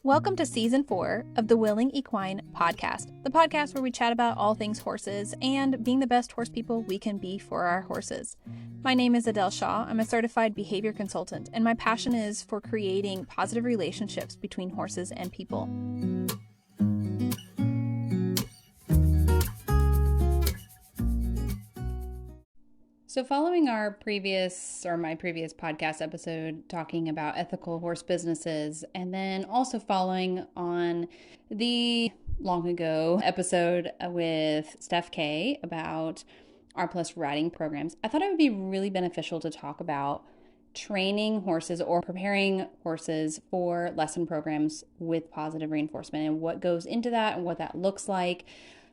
Welcome to Season 4 of the Willing Equine podcast, the podcast where we chat about all things horses and being the best horse people we can be for our horses. My name is Adele Shaw. I'm a certified behavior consultant, and my passion is for creating positive relationships between horses and people. So following my previous podcast episode talking about ethical horse businesses, and then also following on the long ago episode with Steph K about R+ riding programs, I thought it would be really beneficial to talk about training horses or preparing horses for lesson programs with positive reinforcement and what goes into that and what that looks like,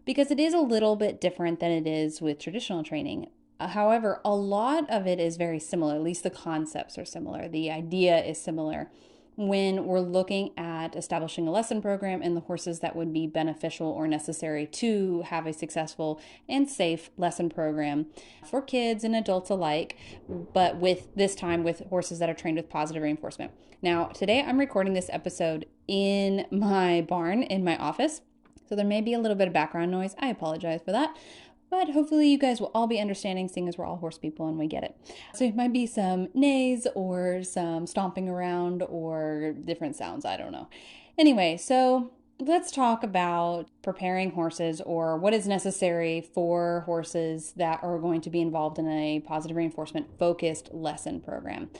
because it is a little bit different than it is with traditional training. However, a lot of it is very similar, at least the concepts are similar. The idea is similar when we're looking at establishing a lesson program and the horses that would be beneficial or necessary to have a successful and safe lesson program for kids and adults alike, but with this time with horses that are trained with positive reinforcement. Now, today I'm recording this episode in my barn, in my office, so there may be a little bit of background noise. I apologize for that. But hopefully you guys will all be understanding, seeing as we're all horse people and we get it. So it might be some neighs or some stomping around or different sounds. I don't know. Anyway, so let's talk about preparing horses or what is necessary for horses that are going to be involved in a positive reinforcement focused lesson program.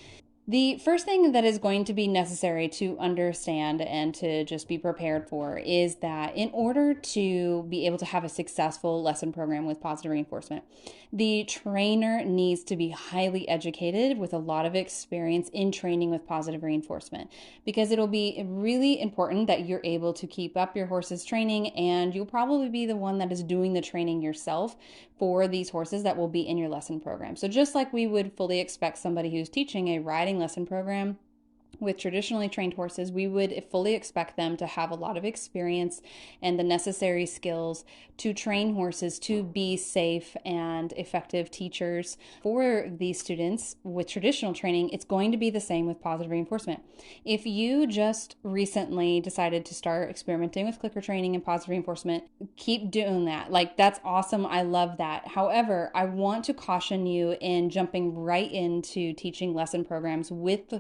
The first thing that is going to be necessary to understand and to just be prepared for is that in order to be able to have a successful lesson program with positive reinforcement, the trainer needs to be highly educated with a lot of experience in training with positive reinforcement, because it'll be really important that you're able to keep up your horse's training, and you'll probably be the one that is doing the training yourself for these horses that will be in your lesson program. So just like we would fully expect somebody who's teaching a riding lesson program with traditionally trained horses, we would fully expect them to have a lot of experience and the necessary skills to train horses to be safe and effective teachers for these students. With traditional training, it's going to be the same with positive reinforcement. If you just recently decided to start experimenting with clicker training and positive reinforcement, keep doing that. That's awesome. I love that. However, I want to caution you in jumping right into teaching lesson programs with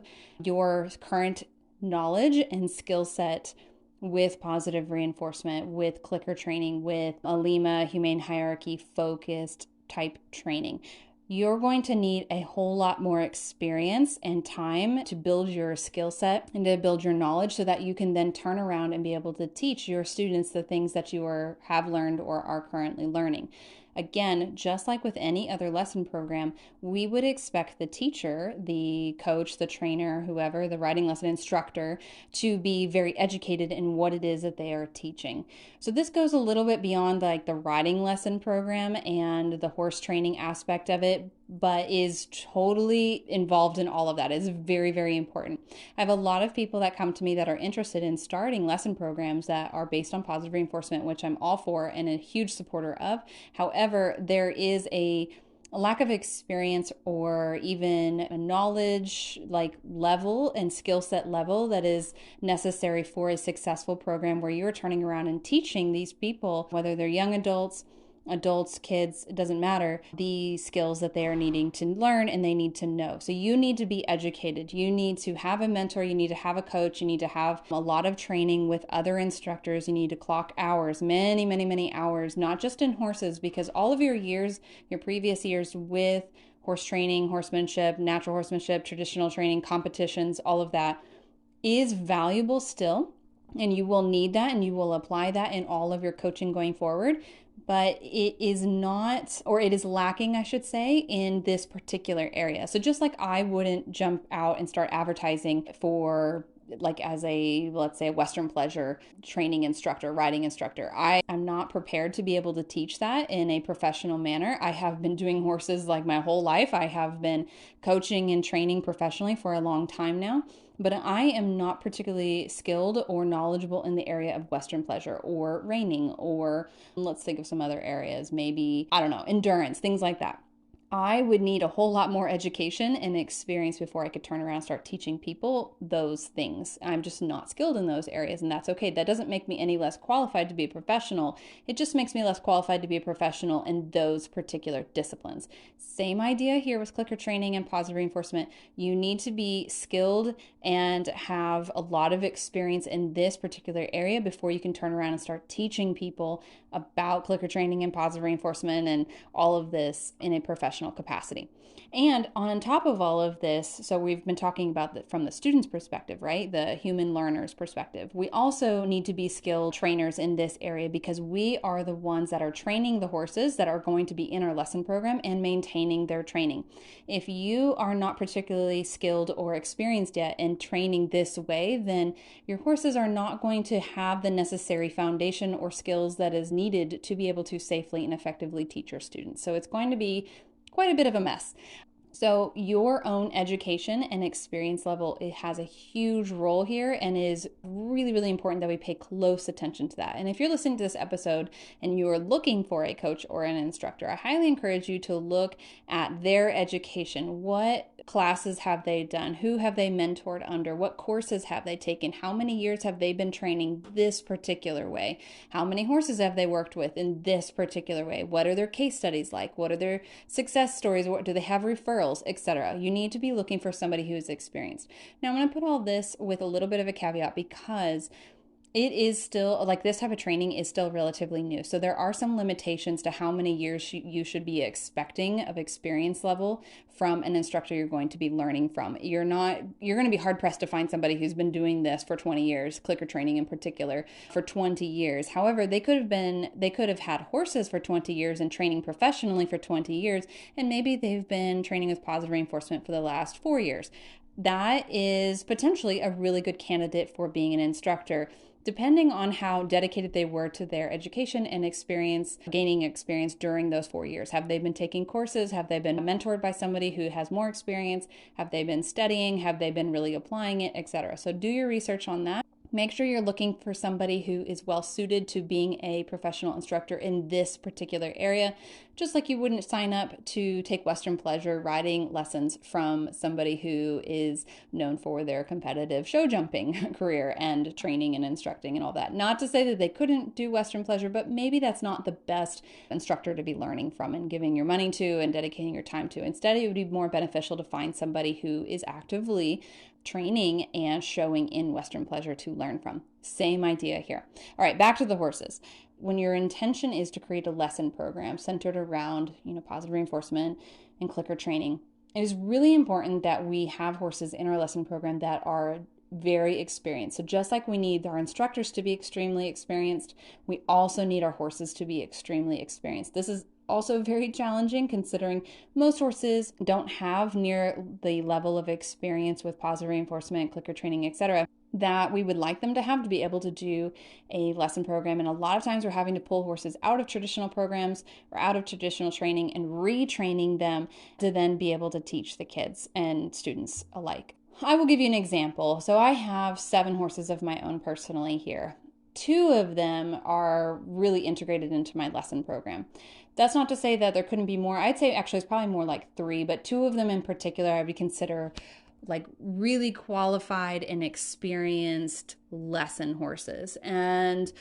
your current knowledge and skill set with positive reinforcement, with clicker training, with ALIMA, humane hierarchy focused type training. You're going to need a whole lot more experience and time to build your skill set and to build your knowledge so that you can then turn around and be able to teach your students the things that you have learned or are currently learning. Again, just like with any other lesson program, we would expect the teacher, the coach, the trainer, whoever, the riding lesson instructor, to be very educated in what it is that they are teaching. So this goes a little bit beyond the riding lesson program and the horse training aspect of it, but is totally involved in all of that. It's very, very important. I have a lot of people that come to me that are interested in starting lesson programs that are based on positive reinforcement, which I'm all for and a huge supporter of. However, there is a lack of experience or even a knowledge level and skill set level that is necessary for a successful program where you're turning around and teaching these people, whether they're young adults, kids, it doesn't matter, the skills that they are needing to learn and they need to know. So you need to be educated. You need to have a mentor. You need to have a coach. You need to have a lot of training with other instructors. You need to clock hours, many, many, many hours, not just in horses, because all of your previous years with horse training, horsemanship, natural horsemanship, traditional training, competitions, all of that is valuable still. And you will need that and you will apply that in all of your coaching going forward. But it is not, or it is lacking, I should say, in this particular area. So just like I wouldn't jump out and start advertising for as a, let's say, a Western pleasure training instructor, riding instructor, I am not prepared to be able to teach that in a professional manner. I have been doing horses my whole life. I have been coaching and training professionally for a long time now, but I am not particularly skilled or knowledgeable in the area of Western pleasure or reining, or let's think of some other areas, maybe, I don't know, endurance, things like that. I would need a whole lot more education and experience before I could turn around and start teaching people those things. I'm just not skilled in those areas, and that's okay. That doesn't make me any less qualified to be a professional. It just makes me less qualified to be a professional in those particular disciplines. Same idea here with clicker training and positive reinforcement. You need to be skilled and have a lot of experience in this particular area before you can turn around and start teaching people about clicker training and positive reinforcement and all of this in a professional capacity. And on top of all of this, so we've been talking about from the student's perspective, right? The human learner's perspective. We also need to be skilled trainers in this area because we are the ones that are training the horses that are going to be in our lesson program and maintaining their training. If you are not particularly skilled or experienced yet in training this way, then your horses are not going to have the necessary foundation or skills that is needed to be able to safely and effectively teach your students. So it's going to be quite a bit of a mess. So your own education and experience level, it has a huge role here and is really, really important that we pay close attention to that. And if you're listening to this episode and you are looking for a coach or an instructor, I highly encourage you to look at their education. What classes have they done? Who have they mentored under? What courses have they taken? How many years have they been training this particular way? How many horses have they worked with in this particular way? What are their case studies like? What are their success stories? What do they have referrals, etc.? You need to be looking for somebody who is experienced. Now, I'm going to put all this with a little bit of a caveat because it is still, like, this type of training is still relatively new. So there are some limitations to how many years you should be expecting of experience level from an instructor you're going to be learning from. You're going to be hard pressed to find somebody who's been doing this for 20 years, clicker training in particular, for 20 years. However, they could have had horses for 20 years and training professionally for 20 years, and maybe they've been training with positive reinforcement for the last 4 years. That is potentially a really good candidate for being an instructor, depending on how dedicated they were to their education and gaining experience during those 4 years. Have they been taking courses? Have they been mentored by somebody who has more experience? Have they been studying? Have they been really applying it, etc.? So do your research on that. Make sure you're looking for somebody who is well suited to being a professional instructor in this particular area, just like you wouldn't sign up to take Western pleasure riding lessons from somebody who is known for their competitive show jumping career and training and instructing and all that. Not to say that they couldn't do Western pleasure, but maybe that's not the best instructor to be learning from and giving your money to and dedicating your time to. Instead, it would be more beneficial to find somebody who is actively training and showing in Western pleasure to learn from. Same idea here. All right, back to the horses. When your intention is to create a lesson program centered around, positive reinforcement and clicker training, it is really important that we have horses in our lesson program that are very experienced. So just like we need our instructors to be extremely experienced, we also need our horses to be extremely experienced. This is also very challenging considering most horses don't have near the level of experience with positive reinforcement, clicker training, etc., that we would like them to have to be able to do a lesson program. And a lot of times we're having to pull horses out of traditional programs or out of traditional training and retraining them to then be able to teach the kids and students alike. I will give you an example. So I have 7 horses of my own personally here. 2 of them are really integrated into my lesson program. That's not to say that there couldn't be more. I'd say actually it's probably more like 3, but 2 of them in particular I would consider like really qualified and experienced lesson horses. And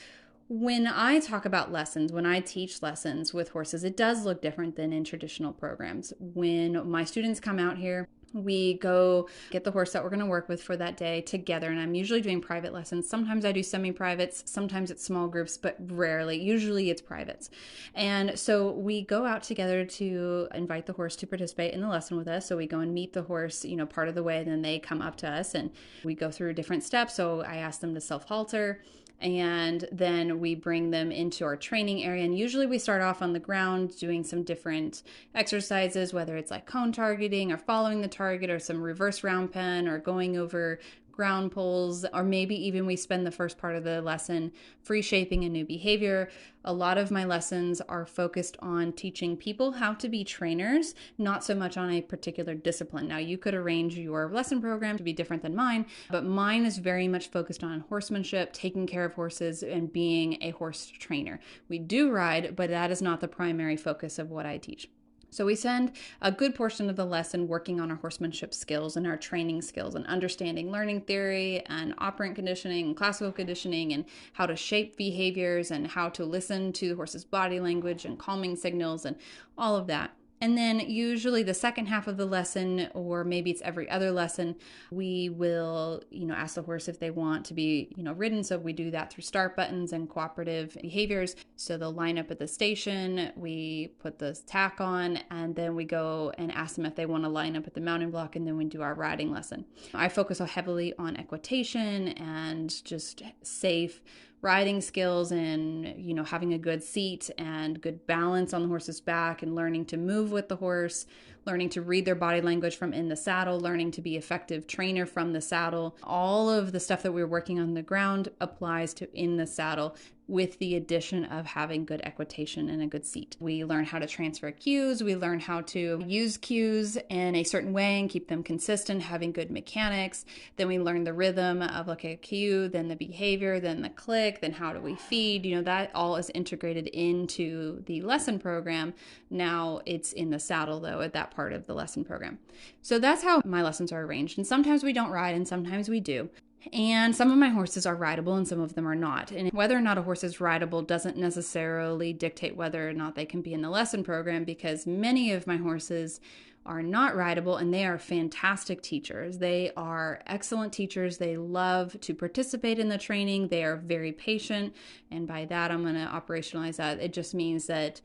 when I talk about lessons, when I teach lessons with horses, it does look different than in traditional programs. When my students come out here, we go get the horse that we're going to work with for that day together, and I'm usually doing private lessons. Sometimes I do semi-privates, sometimes it's small groups, but rarely. Usually it's privates. And so we go out together to invite the horse to participate in the lesson with us. So we go and meet the horse, part of the way, and then they come up to us and we go through different steps. So I ask them to self-halter, and then we bring them into our training area. And usually we start off on the ground doing some different exercises, whether it's like cone targeting or following the target or some reverse round pen or going over ground poles, or maybe even we spend the first part of the lesson free shaping a new behavior. A lot of my lessons are focused on teaching people how to be trainers, not so much on a particular discipline. Now, you could arrange your lesson program to be different than mine, but mine is very much focused on horsemanship, taking care of horses, and being a horse trainer. We do ride, but that is not the primary focus of what I teach. So we spend a good portion of the lesson working on our horsemanship skills and our training skills and understanding learning theory and operant conditioning and classical conditioning and how to shape behaviors and how to listen to the horse's body language and calming signals and all of that. And then usually the second half of the lesson, or maybe it's every other lesson, we will, ask the horse if they want to be, ridden. So we do that through start buttons and cooperative behaviors. So they'll line up at the station, we put the tack on, and then we go and ask them if they want to line up at the mounting block, and then we do our riding lesson. I focus heavily on equitation and just safe riding skills and, having a good seat and good balance on the horse's back and learning to move with the horse, learning to read their body language from in the saddle, learning to be effective trainer from the saddle. All of the stuff that we're working on the ground applies to in the saddle, with the addition of having good equitation and a good seat. We learn how to transfer cues. We learn how to use cues in a certain way and keep them consistent, having good mechanics. Then we learn the rhythm of like a cue, then the behavior, then the click, then how do we feed. That all is integrated into the lesson program. Now it's in the saddle though, at that part of the lesson program. So that's how my lessons are arranged. And sometimes we don't ride and sometimes we do. And some of my horses are rideable and some of them are not. And whether or not a horse is rideable doesn't necessarily dictate whether or not they can be in the lesson program, because many of my horses are not rideable and they are fantastic teachers. They are excellent teachers. They love to participate in the training. They are very patient. And by that, I'm going to operationalize that. It just means that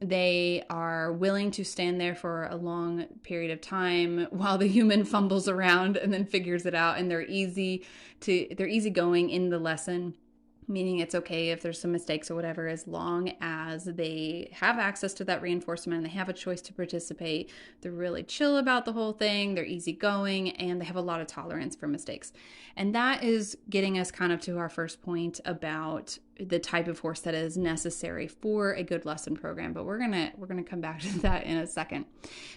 they are willing to stand there for a long period of time while the human fumbles around and then figures it out. And they're easygoing in the lesson, meaning it's okay if there's some mistakes or whatever, as long as they have access to that reinforcement and they have a choice to participate. They're really chill about the whole thing. They're easygoing and they have a lot of tolerance for mistakes. And that is getting us kind of to our first point about the type of horse that is necessary for a good lesson program. But we're gonna come back to that in a second.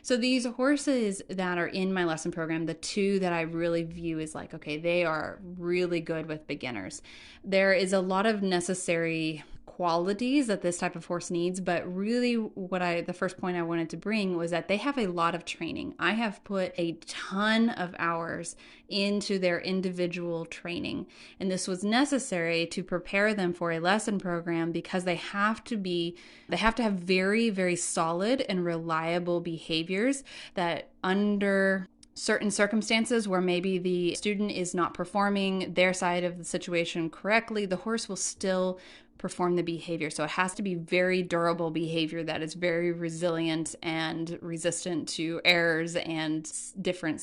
So these horses that are in my lesson program, the two that I really view as like, okay, they are really good with beginners. There is a lot of necessary qualities that this type of horse needs, but really the first point I wanted to bring was that they have a lot of training. I have put a ton of hours into their individual training, and this was necessary to prepare them for a lesson program, because they have to have very, very solid and reliable behaviors that under certain circumstances where maybe the student is not performing their side of the situation correctly, the horse will still perform the behavior. So it has to be very durable behavior that is very resilient and resistant to errors and different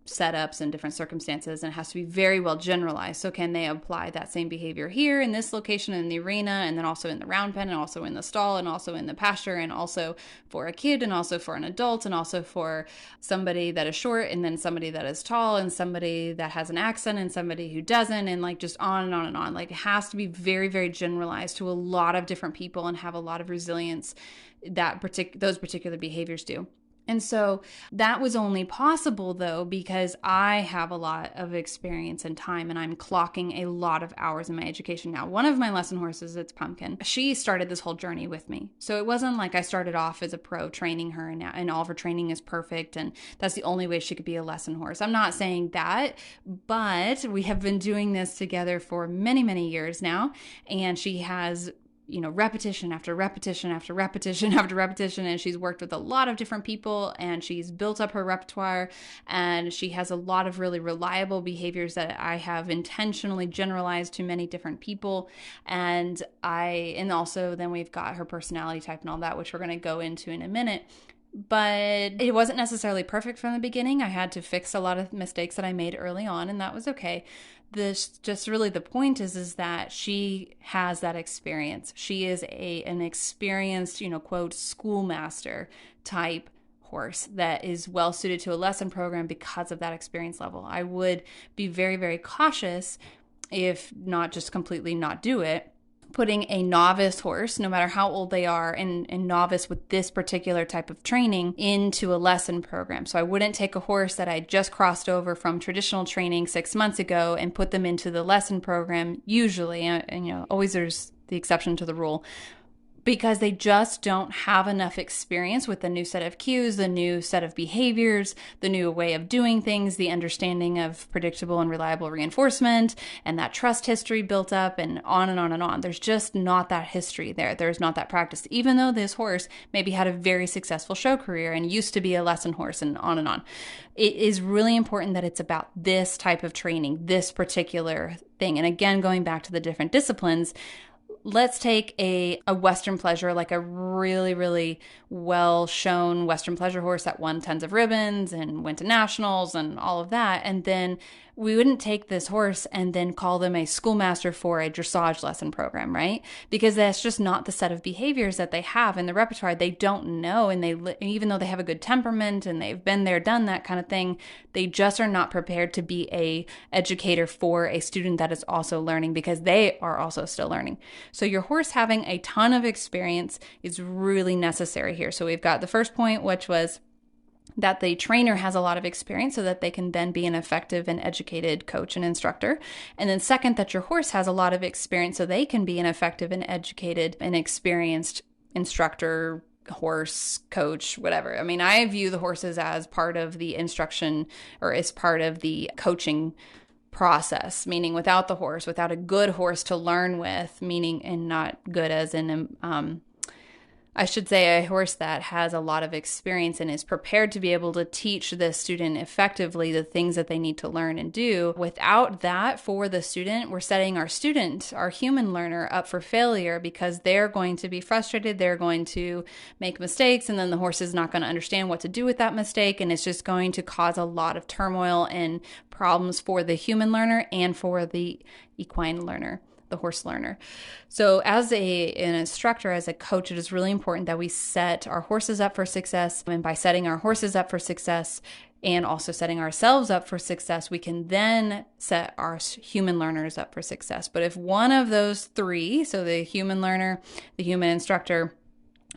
setups and different circumstances, and it has to be very well generalized. So can they apply that same behavior here in this location in the arena, and then also in the round pen, and also in the stall, and also in the pasture, and also for a kid, and also for an adult, and also for somebody that is short, and then somebody that is tall, and somebody that has an accent, and somebody who doesn't, and like just on and on and on. Like it has to be very, very generalized to a lot of different people and have a lot of resilience that those particular behaviors do. And so that was only possible, though, because I have a lot of experience and time, and I'm clocking a lot of hours in my education now. One of my lesson horses, it's Pumpkin. She started this whole journey with me. So it wasn't like I started off as a pro training her and all of her training is perfect and that's the only way she could be a lesson horse. I'm not saying that, but we have been doing this together for many, many years now, and she has repetition after repetition after repetition after repetition. And she's worked with a lot of different people and she's built up her repertoire, and she has a lot of really reliable behaviors that I have intentionally generalized to many different people. And also then we've got her personality type and all that, which we're going to go into in a minute. But it wasn't necessarily perfect from the beginning. I had to fix a lot of mistakes that I made early on, and that was okay. The point is that she has that experience. She is an experienced, quote, schoolmaster type horse that is well suited to a lesson program because of that experience level. I would be very, very cautious, if not just completely not do it, putting a novice horse, no matter how old they are, and novice with this particular type of training into a lesson program. So I wouldn't take a horse that I just crossed over from traditional training 6 months ago and put them into the lesson program usually, and always there's the exception to the rule. because they just don't have enough experience with the new set of cues, the new set of behaviors, the new way of doing things, the understanding of predictable and reliable reinforcement, and that trust history built up, and on and on and on. There's just not that history there. There's not that practice, even though this horse maybe had a very successful show career and used to be a lesson horse and on and on. It is really important that it's about this type of training, this particular thing. And again, going back to the different disciplines, let's take a Western pleasure, like a really, really well-shown Western pleasure horse that won tons of ribbons and went to nationals and all of that. And then we wouldn't take this horse and then call them a schoolmaster for a dressage lesson program, right? Because that's just not the set of behaviors that they have in the repertoire. They don't know, and even though they have a good temperament and they've been there, done that kind of thing, they just are not prepared to be a educator for a student that is also learning, because they are also still learning. So your horse having a ton of experience is really necessary here. So we've got the first point, which was that the trainer has a lot of experience so that they can then be an effective and educated coach and instructor. And then second, that your horse has a lot of experience so they can be an effective and educated and experienced instructor, horse, coach, whatever. I mean, I view the horses as part of the instruction or as part of the coaching process, meaning without the horse, without a good horse to learn with, meaning, and not good as in I should say a horse that has a lot of experience and is prepared to be able to teach the student effectively the things that they need to learn and do. Without that for the student, we're setting our student, our human learner, up for failure, because they're going to be frustrated, they're going to make mistakes, and then the horse is not going to understand what to do with that mistake, and it's just going to cause a lot of turmoil and problems for the human learner and for the equine learner, the horse learner. So as an instructor, as a coach, it is really important that we set our horses up for success. And by setting our horses up for success and also setting ourselves up for success, we can then set our human learners up for success. But if one of those three, so the human learner, the human instructor,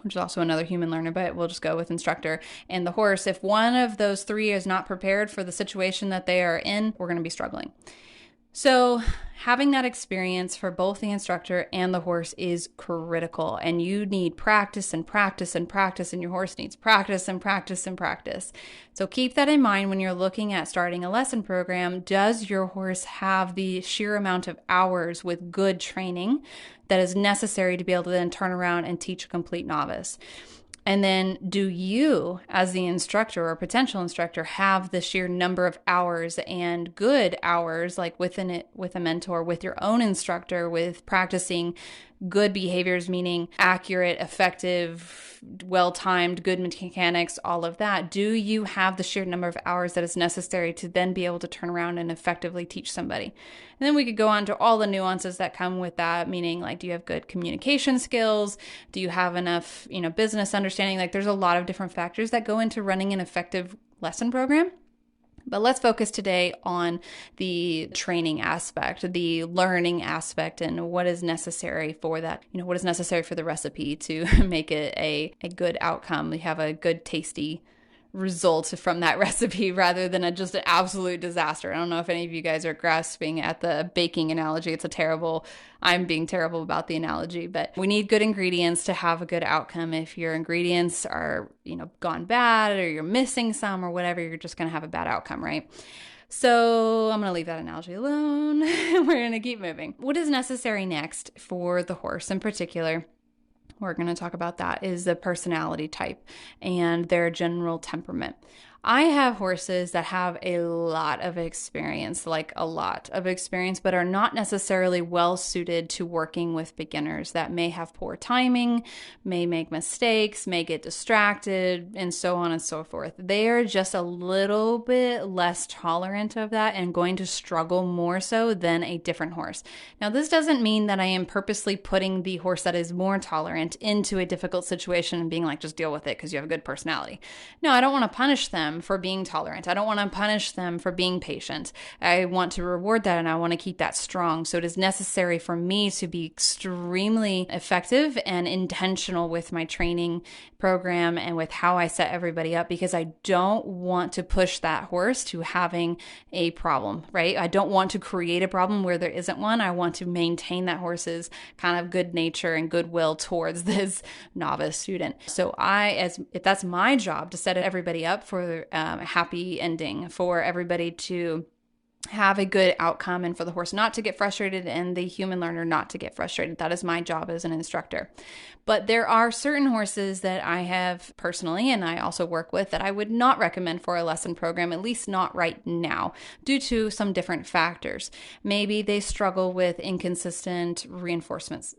which is also another human learner, but we'll just go with instructor, and the horse, if one of those three is not prepared for the situation that they are in, we're going to be struggling. So having that experience for both the instructor and the horse is critical, and you need practice and practice and practice, and your horse needs practice and practice and practice. So keep that in mind when you're looking at starting a lesson program. Does your horse have the sheer amount of hours with good training that is necessary to be able to then turn around and teach a complete novice? And then do you, as the instructor or potential instructor, have the sheer number of hours and good hours, like within it, with a mentor, with your own instructor, with practicing good behaviors, meaning accurate, effective, well-timed, good mechanics, all of that? Do you have the sheer number of hours that is necessary to then be able to turn around and effectively teach somebody? And then we could go on to all the nuances that come with that, meaning like, do you have good communication skills? Do you have enough, business understanding? Like, there's a lot of different factors that go into running an effective lesson program. But let's focus today on the training aspect, the learning aspect, and what is necessary for that. What is necessary for the recipe to make it a good outcome. We have a good, tasty result from that recipe rather than just an absolute disaster. I don't know if any of you guys are grasping at the baking analogy. I'm being terrible about the analogy, but we need good ingredients to have a good outcome. If your ingredients are, gone bad, or you're missing some or whatever, you're just going to have a bad outcome, right? So I'm going to leave that analogy alone. We're going to keep moving. What is necessary next for the horse in particular? We're going to talk about that is the personality type and their general temperament. I have horses that have a lot of experience, but are not necessarily well suited to working with beginners that may have poor timing, may make mistakes, may get distracted, and so on and so forth. They are just a little bit less tolerant of that and going to struggle more so than a different horse. Now, this doesn't mean that I am purposely putting the horse that is more tolerant into a difficult situation and being like, just deal with it because you have a good personality. No, I don't want to punish them. them for being tolerant. I don't want to punish them for being patient. I want to reward that, and I want to keep that strong. So it is necessary for me to be extremely effective and intentional with my training program and with how I set everybody up, because I don't want to push that horse to having a problem, right? I don't want to create a problem where there isn't one. I want to maintain that horse's kind of good nature and goodwill towards this novice student. So if that's my job, to set everybody up for a happy ending, for everybody to have a good outcome, and for the horse not to get frustrated and the human learner not to get frustrated. That is my job as an instructor. But there are certain horses that I have personally, and I also work with, that I would not recommend for a lesson program, at least not right now, due to some different factors. Maybe they struggle with inconsistent reinforcements.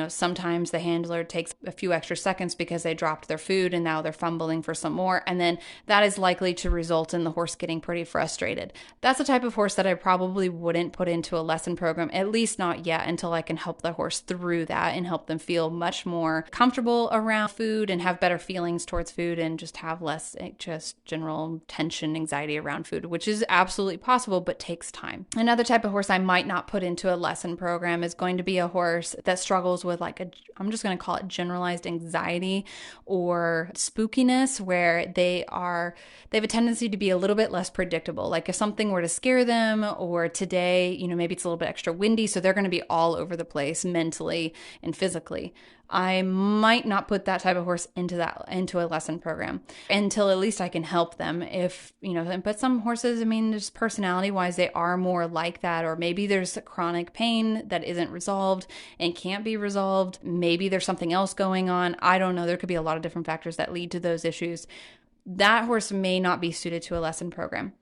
Sometimes the handler takes a few extra seconds because they dropped their food and now they're fumbling for some more. And then that is likely to result in the horse getting pretty frustrated. That's the type of horse that I probably wouldn't put into a lesson program, at least not yet, until I can help the horse through that and help them feel much more comfortable around food and have better feelings towards food and just have less just general tension, anxiety around food, which is absolutely possible, but takes time. Another type of horse I might not put into a lesson program is going to be a horse that struggles with I'm just going to call it generalized anxiety or spookiness, where they have a tendency to be a little bit less predictable. Like if something were to scare them, or today, maybe it's a little bit extra windy, so they're going to be all over the place mentally and physically. I might not put that type of horse into a lesson program until at least I can help them. But some horses, just personality wise, they are more like that, or maybe there's chronic pain that isn't resolved and can't be resolved. Maybe there's something else going on. I don't know. There could be a lot of different factors that lead to those issues. That horse may not be suited to a lesson program.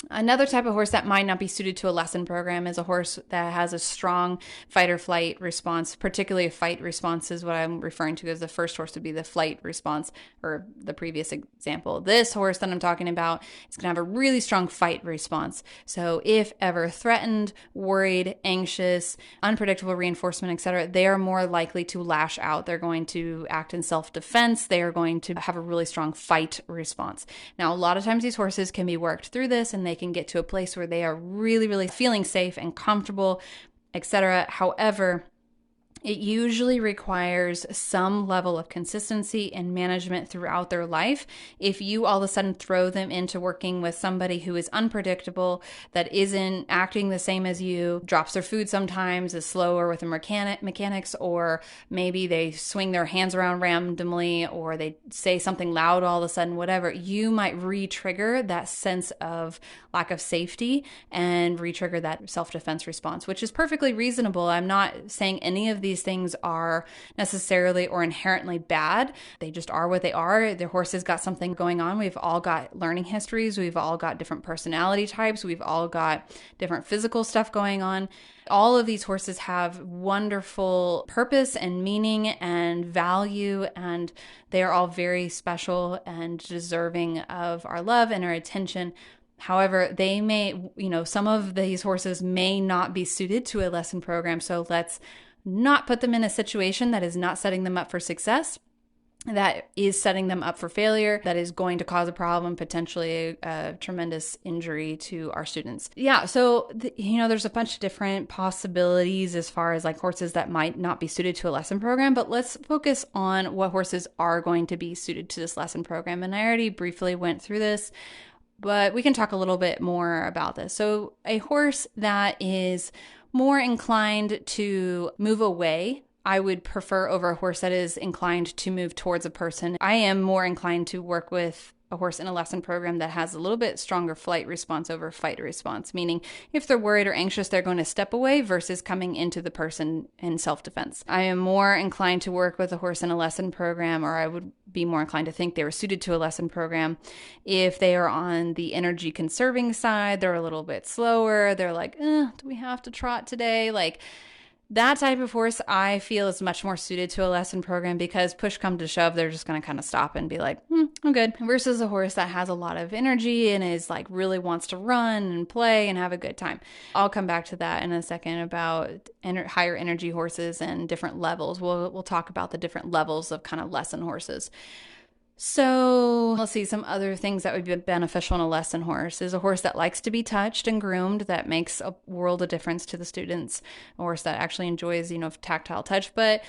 Another type of horse that might not be suited to a lesson program is a horse that has a strong fight or flight response. Particularly a fight response is what I'm referring to, as the first horse would be the flight response, or the previous example. This horse that I'm talking about is going to have a really strong fight response. So if ever threatened, worried, anxious, unpredictable reinforcement, etc., they are more likely to lash out. They're going to act in self-defense. They are going to have a really strong fight response. Now, a lot of times these horses can be worked through this, and they can get to a place where they are really, really feeling safe and comfortable, etc. However, it usually requires some level of consistency and management throughout their life. If you all of a sudden throw them into working with somebody who is unpredictable, that isn't acting the same as you, drops their food sometimes, is slower with the mechanics, or maybe they swing their hands around randomly, or they say something loud all of a sudden, whatever, you might re-trigger that sense of lack of safety and re-trigger that self-defense response, which is perfectly reasonable. I'm not saying any of these things are necessarily or inherently bad. They just are what they are. The horse has got something going on. We've all got learning histories. We've all got different personality types. We've all got different physical stuff going on. All of these horses have wonderful purpose and meaning and value, and they are all very special and deserving of our love and our attention. However, they may, some of these horses may not be suited to a lesson program. So let's not put them in a situation that is not setting them up for success, that is setting them up for failure, that is going to cause a problem, potentially a tremendous injury to our students. Yeah, so there's a bunch of different possibilities as far as horses that might not be suited to a lesson program, but let's focus on what horses are going to be suited to this lesson program. And I already briefly went through this, but we can talk a little bit more about this. So a horse that is more inclined to move away, I would prefer over a horse that is inclined to move towards a person. I am more inclined to work with a horse in a lesson program that has a little bit stronger flight response over fight response, meaning if they're worried or anxious, they're going to step away versus coming into the person in self-defense. I am more inclined to work with a horse in a lesson program, or I would be more inclined to think they were suited to a lesson program if they are on the energy conserving side. They're a little bit slower. They're like, do we have to trot today? That type of horse, I feel, is much more suited to a lesson program, because push come to shove, they're just going to kind of stop and be like, I'm good. Versus a horse that has a lot of energy and is really wants to run and play and have a good time. I'll come back to that in a second about higher energy horses and different levels. We'll talk about the different levels of kind of lesson horses. So let's see, some other things that would be beneficial in a lesson horse is a horse that likes to be touched and groomed. That makes a world of difference to the students. A horse that actually enjoys, tactile touch, but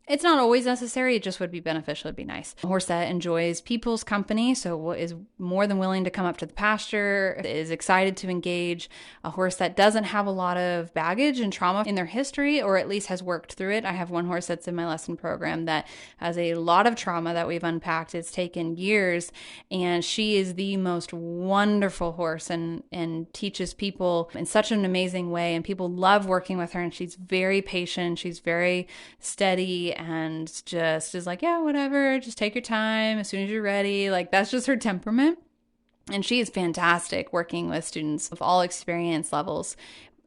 it's not always necessary. It just would be beneficial. It'd be nice. A horse that enjoys people's company, so is more than willing to come up to the pasture, is excited to engage. A horse that doesn't have a lot of baggage and trauma in their history, or at least has worked through it. I have one horse that's in my lesson program that has a lot of trauma that we've unpacked. It's taken years, and she is the most wonderful horse and teaches people in such an amazing way. And people love working with her, and she's very patient. She's very steady and just is like, yeah, whatever, just take your time as soon as you're ready. Like, that's just her temperament. And she is fantastic working with students of all experience levels.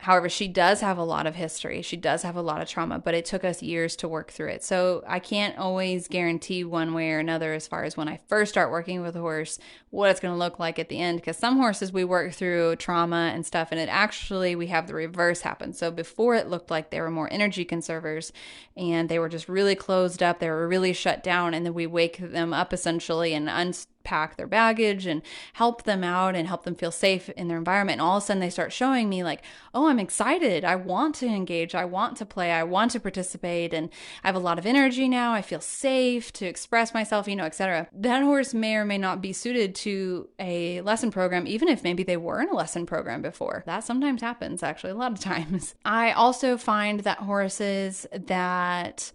However, she does have a lot of history. She does have a lot of trauma, but it took us years to work through it. So I can't always guarantee one way or another as far as when I first start working with a horse, what it's going to look like at the end. Because some horses we work through trauma and stuff, and we have the reverse happen. So before it looked like they were more energy conservers and they were just really closed up, they were really shut down, and then we wake them up essentially and unpack their baggage and help them out and help them feel safe in their environment. And all of a sudden they start showing me like, oh, I'm excited. I want to engage. I want to play. I want to participate. And I have a lot of energy now. I feel safe to express myself, etc. That horse may or may not be suited to a lesson program, even if maybe they were in a lesson program before. That sometimes happens, actually, a lot of times. I also find that horses that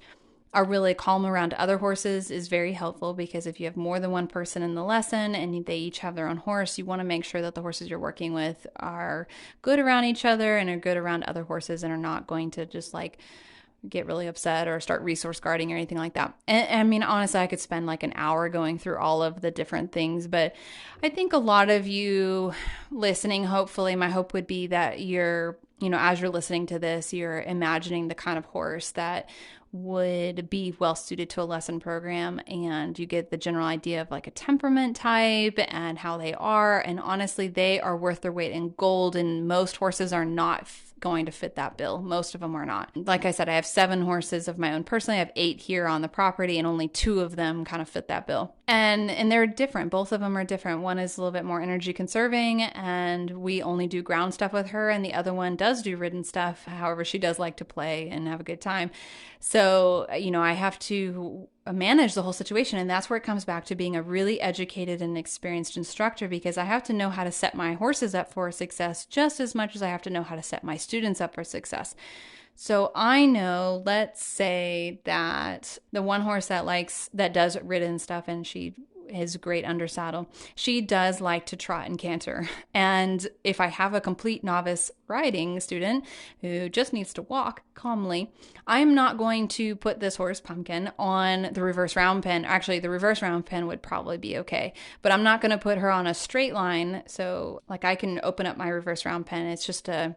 are really calm around other horses is very helpful, because if you have more than one person in the lesson and they each have their own horse, you want to make sure that the horses you're working with are good around each other and are good around other horses and are not going to just like get really upset or start resource guarding or anything like that. And I mean, honestly, I could spend like an hour going through all of the different things, but I think a lot of you listening, hopefully, my hope would be that you're, as you're listening to this, you're imagining the kind of horse that would be well suited to a lesson program, and you get the general idea of like a temperament type and how they are. And honestly, they are worth their weight in gold, and most horses are not going to fit that bill. Most of them are not. Like I said, I have 7 horses of my own personally. I have 8 here on the property, and only 2 of them kind of fit that bill. And they're different. Both of them are different. One is a little bit more energy conserving, and we only do ground stuff with her, and the other one does do ridden stuff. However, she does like to play and have a good time. So, I have to manage the whole situation. And that's where it comes back to being a really educated and experienced instructor, because I have to know how to set my horses up for success just as much as I have to know how to set my students up for success. So I know, let's say that the one horse that does ridden stuff, and she is great under saddle, she does like to trot and canter. And if I have a complete novice riding student who just needs to walk calmly, I'm not going to put this horse Pumpkin on the reverse round pen. Actually, the reverse round pen would probably be okay, but I'm not going to put her on a straight line. So like, I can open up my reverse round pen. It's just a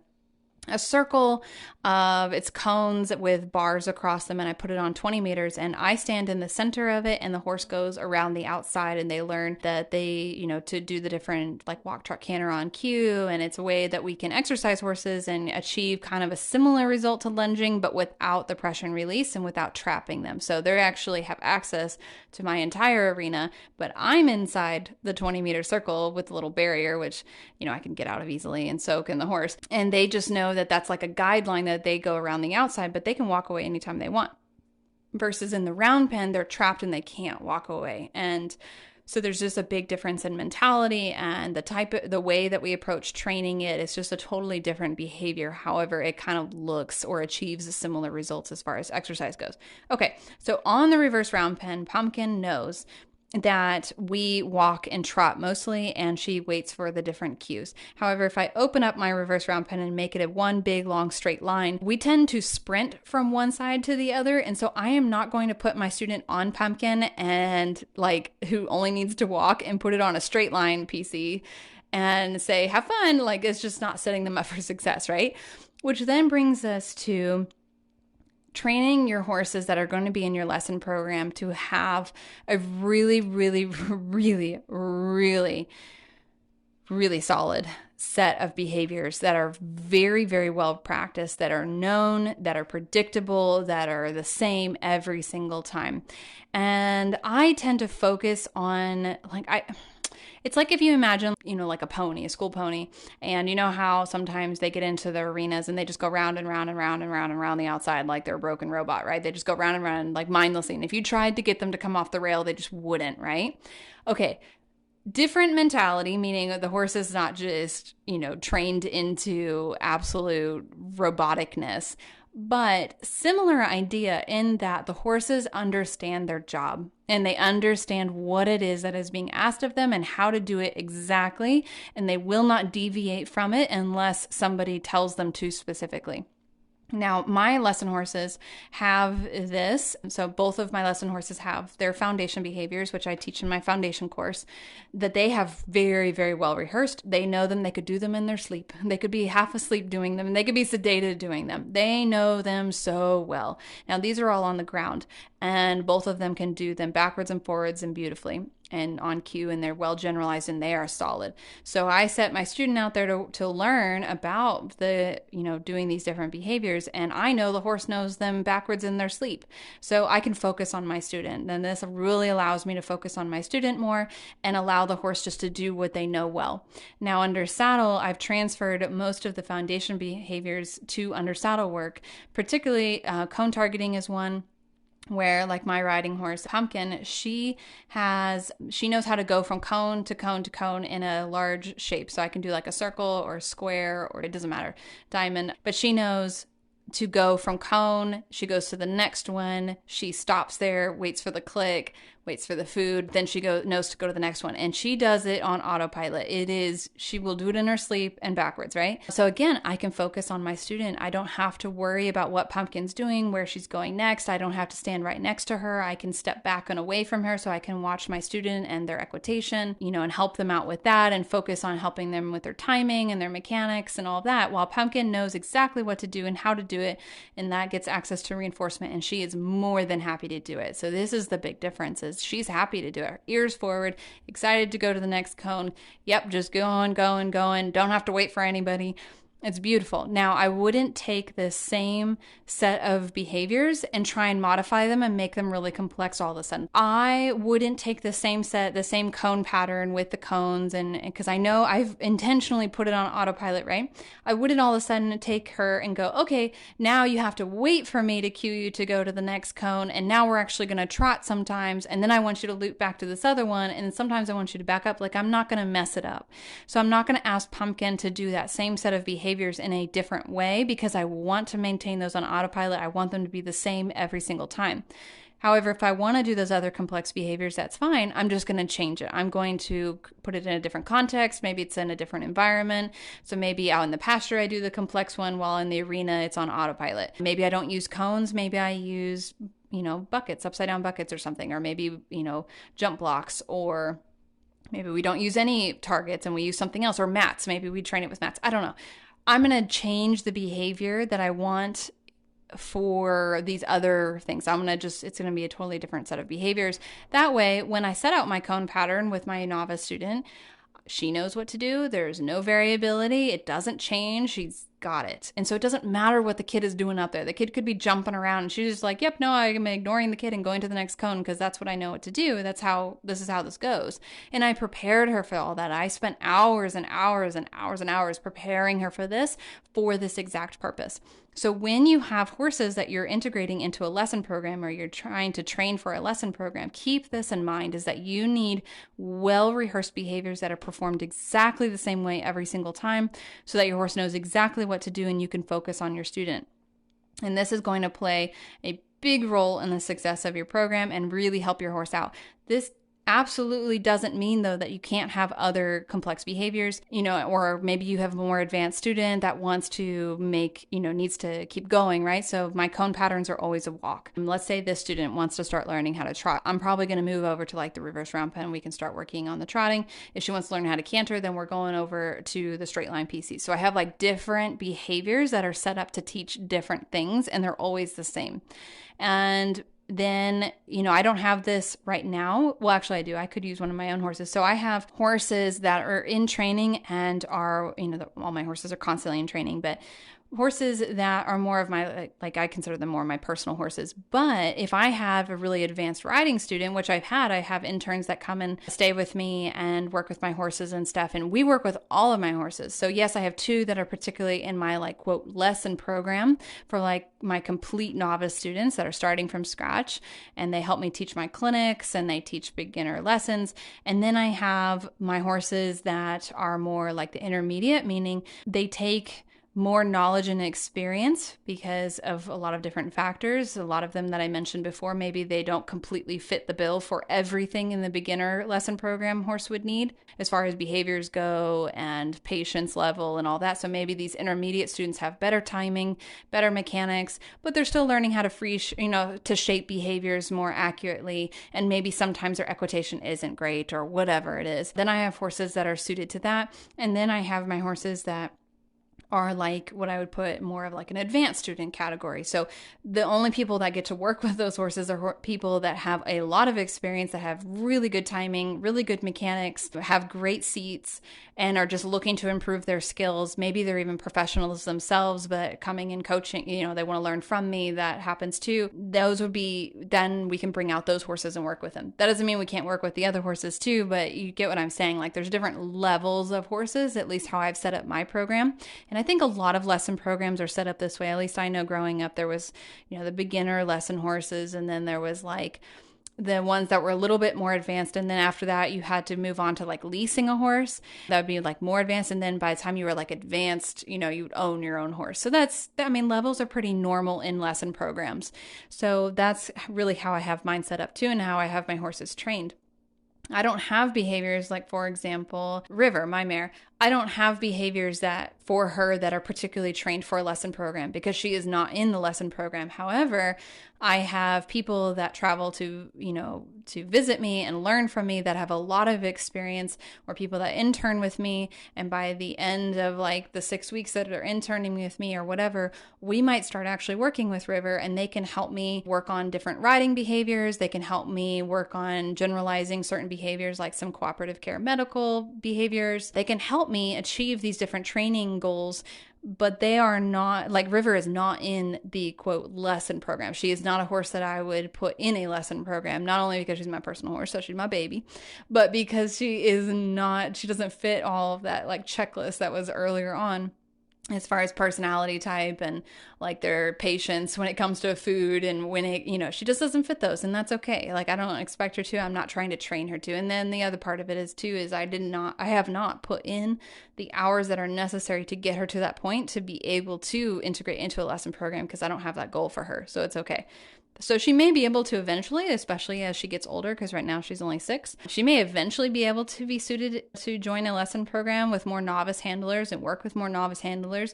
circle of its cones with bars across them, and I put it on 20 meters, and I stand in the center of it, and the horse goes around the outside, and they learn that they, to do the different like walk, trot, canter on cue. And it's a way that we can exercise horses and achieve kind of a similar result to lunging, but without the pressure and release and without trapping them. So they actually have access to my entire arena, but I'm inside the 20-meter circle with a little barrier, which, I can get out of easily, and so can the horse. And they just know that that's like a guideline that they go around the outside, but they can walk away anytime they want. Versus in the round pen, they're trapped and they can't walk away. And so there's just a big difference in mentality, and the way that we approach training it is just a totally different behavior. However, it kind of looks or achieves similar results as far as exercise goes. Okay, so on the reverse round pen, Pumpkin knows that we walk and trot mostly, and she waits for the different cues. However, if I open up my reverse round pen and make it a one big long straight line, we tend to sprint from one side to the other. And so I am not going to put my student on Pumpkin and who only needs to walk, and put it on a straight line PC and say, have fun. Like, it's just not setting them up for success, right? Which then brings us to training your horses that are going to be in your lesson program to have a really, really, really, really, really solid set of behaviors that are very, very well practiced, that are known, that are predictable, that are the same every single time. And I tend to focus on it's like if you imagine, like a pony, a school pony, and you know how sometimes they get into the arenas and they just go round and round and round and round and round the outside like they're a broken robot, right? They just go round and round like mindlessly. And if you tried to get them to come off the rail, they just wouldn't, right? Okay. Different mentality, meaning the horse is not just, trained into absolute roboticness, but similar idea in that the horses understand their job and they understand what it is that is being asked of them and how to do it exactly. And they will not deviate from it unless somebody tells them to specifically. Now, my lesson horses have this. So both of my lesson horses have their foundation behaviors, which I teach in my foundation course, that they have very, very well rehearsed. They know them. They could do them in their sleep. They could be half asleep doing them, and they could be sedated doing them. They know them so well. Now, these are all on the ground, and both of them can do them backwards and forwards and beautifully and on cue, and they're well generalized and they are solid. So I set my student out there to learn about the, doing these different behaviors, and I know the horse knows them backwards in their sleep. So I can focus on my student. And this really allows me to focus on my student more and allow the horse just to do what they know well. Now under saddle, I've transferred most of the foundation behaviors to under saddle work, particularly cone targeting is one. Where like my riding horse Pumpkin, she knows how to go from cone to cone to cone in a large shape. So I can do like a circle or a square, or it doesn't matter, diamond, but she knows to go from cone. She goes to the next one. She stops there, waits for the click, waits for the food. Then she knows to go to the next one. And she does it on autopilot. She will do it in her sleep and backwards, right? So again, I can focus on my student. I don't have to worry about what Pumpkin's doing, where she's going next. I don't have to stand right next to her. I can step back and away from her so I can watch my student and their equitation, and help them out with that and focus on helping them with their timing and their mechanics and all of that, while Pumpkin knows exactly what to do and how to do it. And that gets access to reinforcement, and she is more than happy to do it. So this is the big difference, is she's happy to do it. Ears forward, excited to go to the next cone. Yep, just going. Don't have to wait for anybody. It's beautiful. Now, I wouldn't take this same set of behaviors and try and modify them and make them really complex all of a sudden. I wouldn't take the same cone pattern with the cones, and because I know I've intentionally put it on autopilot, right? I wouldn't all of a sudden take her and go, okay, now you have to wait for me to cue you to go to the next cone, and now we're actually going to trot sometimes, and then I want you to loop back to this other one, and sometimes I want you to back up. Like, I'm not going to mess it up. So I'm not going to ask Pumpkin to do that same set of behaviors in a different way, because I want to maintain those on autopilot. I want them to be the same every single time. However, if I want to do those other complex behaviors, that's fine. I'm just going to change it. I'm going to put it in a different context. Maybe it's in a different environment. So maybe out in the pasture, I do the complex one, while in the arena, it's on autopilot. Maybe I don't use cones. Maybe I use, buckets, upside down buckets or something, or maybe, jump blocks, or maybe we don't use any targets and we use something else, or mats. Maybe we train it with mats. I don't know. I'm going to change the behavior that I want for these other things. It's going to be a totally different set of behaviors. That way, when I set out my cone pattern with my novice student, she knows what to do. There's no variability. It doesn't change. She's got it. And so it doesn't matter what the kid is doing out there. The kid could be jumping around and she's just like, yep, no, I'm ignoring the kid and going to the next cone because that's what I know what to do. This is how this goes. And I prepared her for all that. I spent hours and hours and hours and hours preparing her for this exact purpose. So when you have horses that you're integrating into a lesson program, or you're trying to train for a lesson program, keep this in mind, is that you need well-rehearsed behaviors that are performed exactly the same way every single time, so that your horse knows exactly what to do and you can focus on your student. And this is going to play a big role in the success of your program and really help your horse out. This absolutely doesn't mean, though, that you can't have other complex behaviors, or maybe you have a more advanced student that wants to needs to keep going, right? So my cone patterns are always a walk. Let's say this student wants to start learning how to trot. I'm probably going to move over to like the reverse round pen. We can start working on the trotting. If she wants to learn how to canter, then we're going over to the straight line PC. So I have like different behaviors that are set up to teach different things, and they're always the same. And then, I don't have this right now. Well, actually I do. I could use one of my own horses. So I have horses that are in training and are, all my horses are constantly in training, but horses that are more of my, like I consider them more my personal horses. But if I have a really advanced riding student, which I have interns that come and stay with me and work with my horses and stuff. And we work with all of my horses. So yes, I have two that are particularly in my like quote lesson program for like my complete novice students that are starting from scratch. And they help me teach my clinics and they teach beginner lessons. And then I have my horses that are more like the intermediate, meaning they take more knowledge and experience because of a lot of different factors. A lot of them that I mentioned before, maybe they don't completely fit the bill for everything in the beginner lesson program horse would need as far as behaviors go and patience level and all that. So maybe these intermediate students have better timing, better mechanics, but they're still learning how to to shape behaviors more accurately. And maybe sometimes their equitation isn't great or whatever it is. Then I have horses that are suited to that. And then I have my horses that are like what I would put more of like an advanced student category. So the only people that get to work with those horses are people that have a lot of experience, that have really good timing, really good mechanics, have great seats, and are just looking to improve their skills. Maybe they're even professionals themselves, but coming and coaching, they want to learn from me. That happens too. Those would be, then we can bring out those horses and work with them. That doesn't mean we can't work with the other horses too, but you get what I'm saying. Like there's different levels of horses, at least how I've set up my program. And I think a lot of lesson programs are set up this way. At least I know growing up, there was, the beginner lesson horses, and then there was like the ones that were a little bit more advanced. And then after that, you had to move on to like leasing a horse. That would be like more advanced. And then by the time you were like advanced, you would own your own horse. So levels are pretty normal in lesson programs. So that's really how I have mine set up too, and how I have my horses trained. I don't have behaviors like, for example, River, my mare. I don't have behaviors that for her that are particularly trained for a lesson program because she is not in the lesson program. However, I have people that travel to visit me and learn from me that have a lot of experience, or people that intern with me. And by the end of like the 6 weeks that they're interning with me or whatever, we might start actually working with River, and they can help me work on different riding behaviors. They can help me work on generalizing certain behaviors like some cooperative care medical behaviors. They can help me achieve these different training goals, but they are not, like River is not in the quote lesson program. She is not a horse that I would put in a lesson program, not only because she's my personal horse, so she's my baby, but because she doesn't fit all of that like checklist that was earlier on, as far as personality type and like their patience when it comes to food, and when she just doesn't fit those, and that's okay. Like I don't expect her to. I'm not trying to train her to. And then the other part of it is I have not put in the hours that are necessary to get her to that point to be able to integrate into a lesson program, because I don't have that goal for her. So it's okay. So she may be able to eventually, especially as she gets older, because right now she's only 6, she may eventually be able to be suited to join a lesson program with more novice handlers and work with more novice handlers.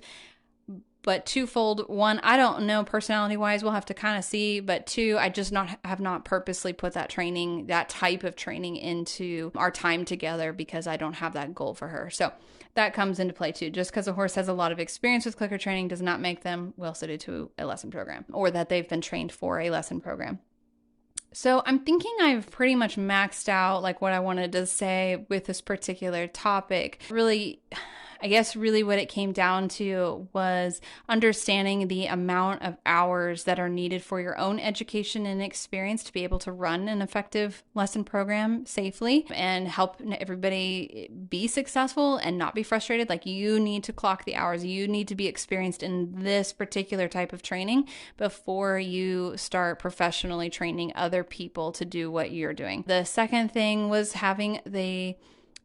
But twofold: one, I don't know personality wise, we'll have to kind of see. But two, I just have not purposely put that type of training into our time together, because I don't have that goal for her. So that comes into play too. Just because a horse has a lot of experience with clicker training does not make them well suited to a lesson program, or that they've been trained for a lesson program. So I'm thinking I've pretty much maxed out like what I wanted to say with this particular topic. Really, I guess really what it came down to was understanding the amount of hours that are needed for your own education and experience to be able to run an effective lesson program safely and help everybody be successful and not be frustrated. Like, you need to clock the hours. You need to be experienced in this particular type of training before you start professionally training other people to do what you're doing. The second thing was having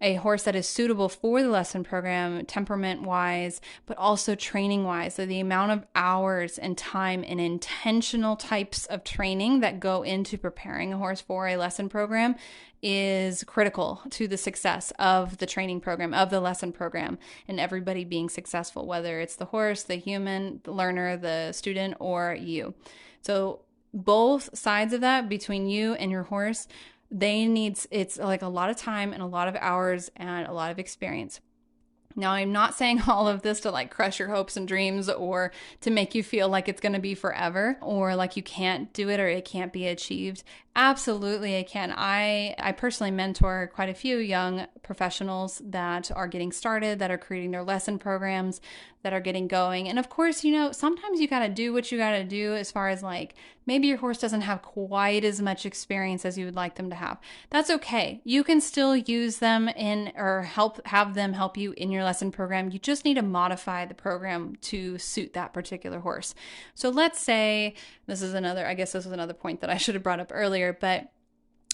a horse that is suitable for the lesson program, temperament-wise, but also training-wise. So the amount of hours and time and intentional types of training that go into preparing a horse for a lesson program is critical to the success of the training program, of the lesson program, and everybody being successful, whether it's the horse, the human, the learner, the student, or you. So both sides of that, between you and your horse, it's like a lot of time and a lot of hours and a lot of experience. Now, I'm not saying all of this to like crush your hopes and dreams or to make you feel like it's going to be forever or like you can't do it or it can't be achieved. Absolutely, it can. I personally mentor quite a few young professionals that are getting started, that are creating their lesson programs, that are getting going. And of course, sometimes you got to do what you got to do as far as like maybe your horse doesn't have quite as much experience as you would like them to have. That's okay. You can still use them in or have them help you in your lesson program. You just need to modify the program to suit that particular horse. So let's say this was another point that I should have brought up earlier, but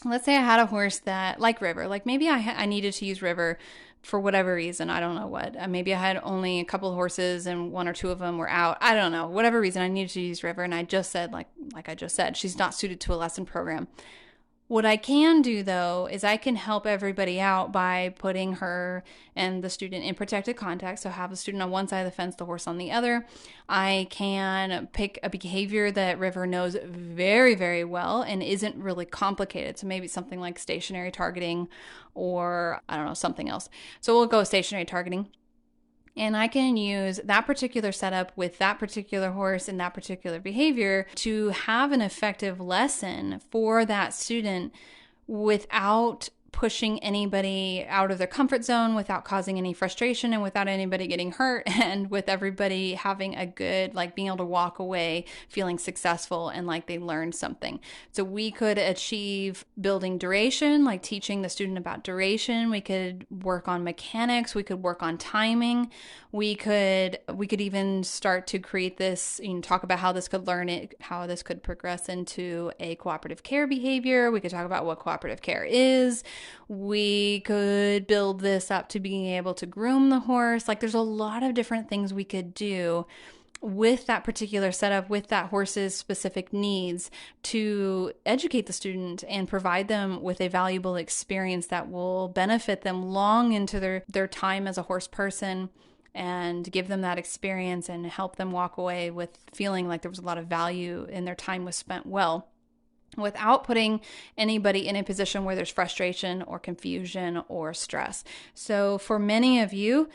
let's say I had a horse that, like River, like maybe I needed to use River for whatever reason. I don't know what. Maybe I had only a couple of horses and one or two of them were out. I don't know. Whatever reason, I needed to use River, and I just said, like I just said, she's not suited to a lesson program. What I can do, though, is I can help everybody out by putting her and the student in protected contact. So have the student on one side of the fence, the horse on the other. I can pick a behavior that River knows very, very well and isn't really complicated. So maybe something like stationary targeting or, I don't know, something else. So we'll go with stationary targeting. And I can use that particular setup with that particular horse and that particular behavior to have an effective lesson for that student without pushing anybody out of their comfort zone, without causing any frustration, and without anybody getting hurt, and with everybody having a good, like being able to walk away feeling successful and like they learned something. So we could achieve building duration, like teaching the student about duration. We could work on mechanics. We could work on timing. We could even start to create this, talk about how this could progress into a cooperative care behavior. We could talk about what cooperative care is. We could build this up to being able to groom the horse. Like there's a lot of different things we could do with that particular setup, with that horse's specific needs to educate the student and provide them with a valuable experience that will benefit them long into their time as a horse person, and give them that experience and help them walk away with feeling like there was a lot of value and their time was spent well, without putting anybody in a position where there's frustration or confusion or stress. So for many of you,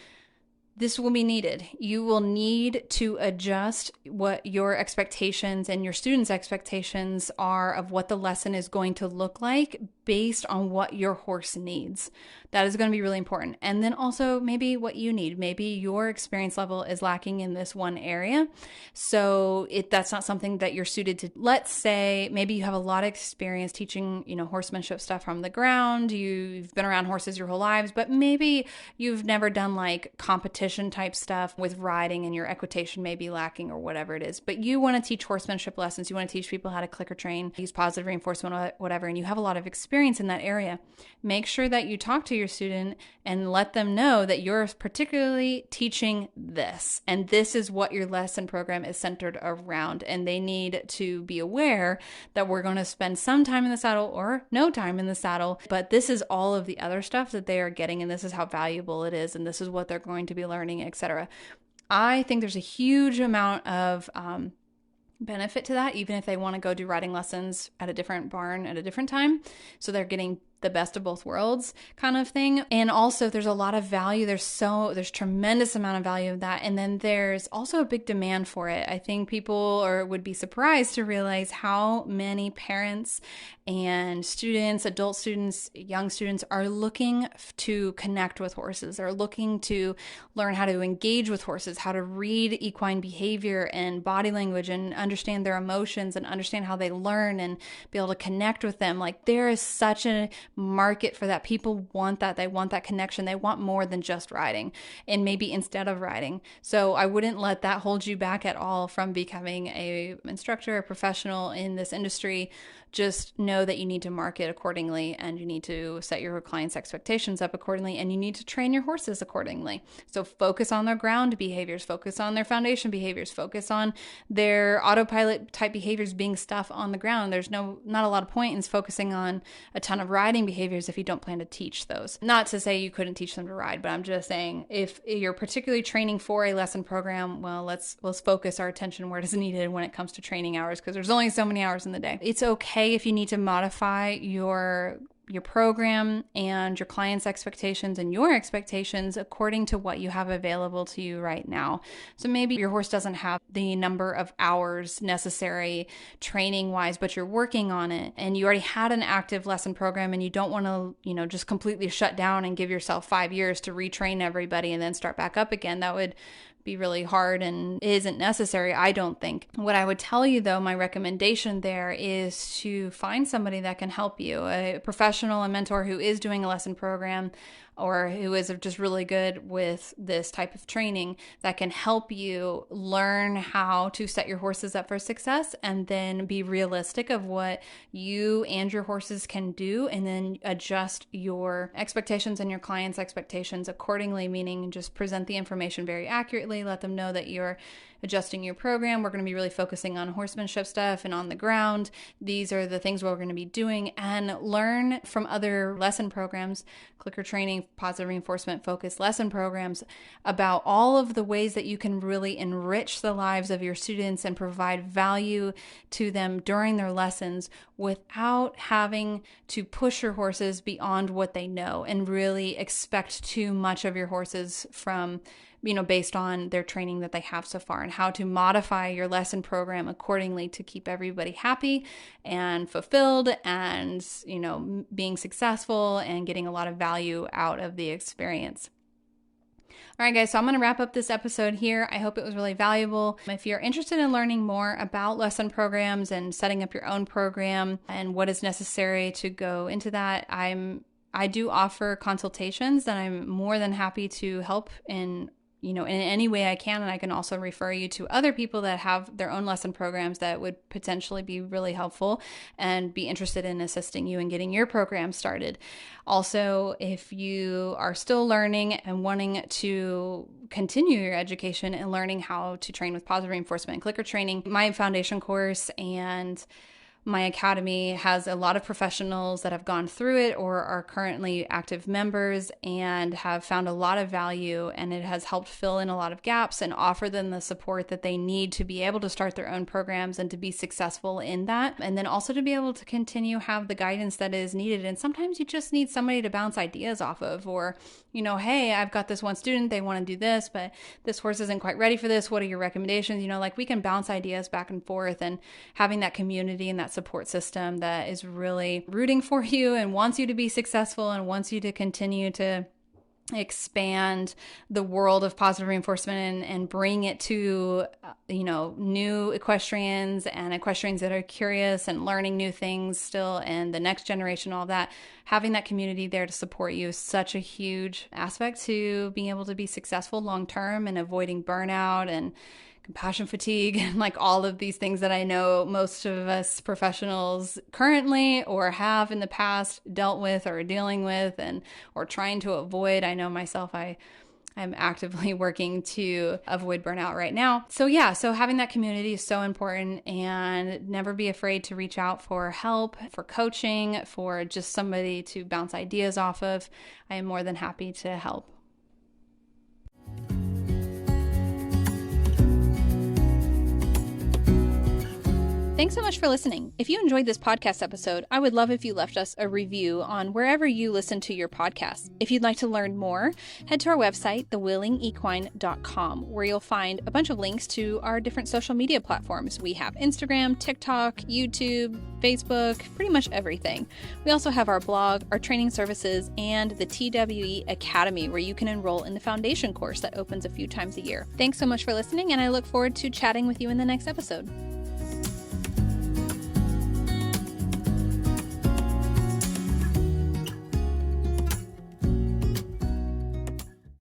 this will be needed. You will need to adjust what your expectations and your students' expectations are of what the lesson is going to look like based on what your horse needs. That is going to be really important. And then also maybe what you need. Maybe your experience level is lacking in this one area. So that's not something that you're suited to. Let's say maybe you have a lot of experience teaching, horsemanship stuff from the ground. You've been around horses your whole lives, but maybe you've never done like competition type stuff with riding and your equitation may be lacking or whatever it is. But you want to teach horsemanship lessons. You want to teach people how to clicker train, use positive reinforcement, whatever, and you have a lot of experience in that area. Make sure that you talk to your student and let them know that you're particularly teaching this, and this is what your lesson program is centered around. And they need to be aware that we're going to spend some time in the saddle or no time in the saddle, but this is all of the other stuff that they are getting, and this is how valuable it is, and this is what they're going to be learning, etc. I think there's a huge amount of benefit to that, even if they want to go do riding lessons at a different barn at a different time. So they're getting the best of both worlds kind of thing. And also there's a lot of value. There's tremendous amount of value of that. And then there's also a big demand for it. I think people would be surprised to realize how many parents and students, adult students, young students are looking to connect with horses, are looking to learn how to engage with horses, how to read equine behavior and body language and understand their emotions and understand how they learn and be able to connect with them. Like there is such a market for that. People want that. They want that connection. They want more than just riding, and maybe instead of riding. So I wouldn't let that hold you back at all from becoming a instructor, a professional in this industry. Just know that you need to market accordingly, and you need to set your clients' expectations up accordingly, and you need to train your horses accordingly. So focus on their ground behaviors, focus on their foundation behaviors, focus on their autopilot type behaviors being stuff on the ground. There's not a lot of point in focusing on a ton of riding behaviors if you don't plan to teach those. Not to say you couldn't teach them to ride, but I'm just saying if you're particularly training for a lesson program, well, let's focus our attention where it is needed when it comes to training hours, because there's only so many hours in the day. It's okay if you need to modify your your program and your client's expectations and your expectations according to what you have available to you right now. So maybe your horse doesn't have the number of hours necessary training wise, but you're working on it and you already had an active lesson program and you don't want to, just completely shut down and give yourself 5 years to retrain everybody and then start back up again. That would be really hard and isn't necessary, I don't think. What I would tell you though, my recommendation there is to find somebody that can help you, a professional, a mentor who is doing a lesson program or who is just really good with this type of training that can help you learn how to set your horses up for success and then be realistic of what you and your horses can do and then adjust your expectations and your client's expectations accordingly, meaning just present the information very accurately, let them know that you're adjusting your program. We're going to be really focusing on horsemanship stuff and on the ground. These are the things we're going to be doing, and learn from other lesson programs, clicker training, positive reinforcement focused lesson programs, about all of the ways that you can really enrich the lives of your students and provide value to them during their lessons without having to push your horses beyond what they know and really expect too much of your horses from based on their training that they have so far, and how to modify your lesson program accordingly to keep everybody happy and fulfilled and, being successful and getting a lot of value out of the experience. All right, guys, so I'm going to wrap up this episode here. I hope it was really valuable. If you're interested in learning more about lesson programs and setting up your own program and what is necessary to go into that, I do offer consultations that I'm more than happy to help in any way I can. And I can also refer you to other people that have their own lesson programs that would potentially be really helpful and be interested in assisting you in getting your program started. Also, if you are still learning and wanting to continue your education and learning how to train with positive reinforcement and clicker training, my foundation course and my academy has a lot of professionals that have gone through it or are currently active members and have found a lot of value, and it has helped fill in a lot of gaps and offer them the support that they need to be able to start their own programs and to be successful in that. And then also to be able to continue have the guidance that is needed. And sometimes you just need somebody to bounce ideas off of, or, hey, I've got this one student, they want to do this, but this horse isn't quite ready for this. What are your recommendations? We can bounce ideas back and forth, and having that community and that support system that is really rooting for you and wants you to be successful and wants you to continue to expand the world of positive reinforcement and bring it to new equestrians and equestrians that are curious and learning new things still, and the next generation, all that. Having that community there to support you is such a huge aspect to being able to be successful long term and avoiding burnout and compassion fatigue and all of these things that I know most of us professionals currently or have in the past dealt with or are dealing with or trying to avoid. I know myself, I'm actively working to avoid burnout right now. So having that community is so important, and never be afraid to reach out for help, for coaching, for just somebody to bounce ideas off of. I am more than happy to help. Thanks so much for listening. If you enjoyed this podcast episode, I would love if you left us a review on wherever you listen to your podcasts. If you'd like to learn more, head to our website, thewillingequine.com, where you'll find a bunch of links to our different social media platforms. We have Instagram, TikTok, YouTube, Facebook, pretty much everything. We also have our blog, our training services, and the TWE Academy, where you can enroll in the foundation course that opens a few times a year. Thanks so much for listening, and I look forward to chatting with you in the next episode.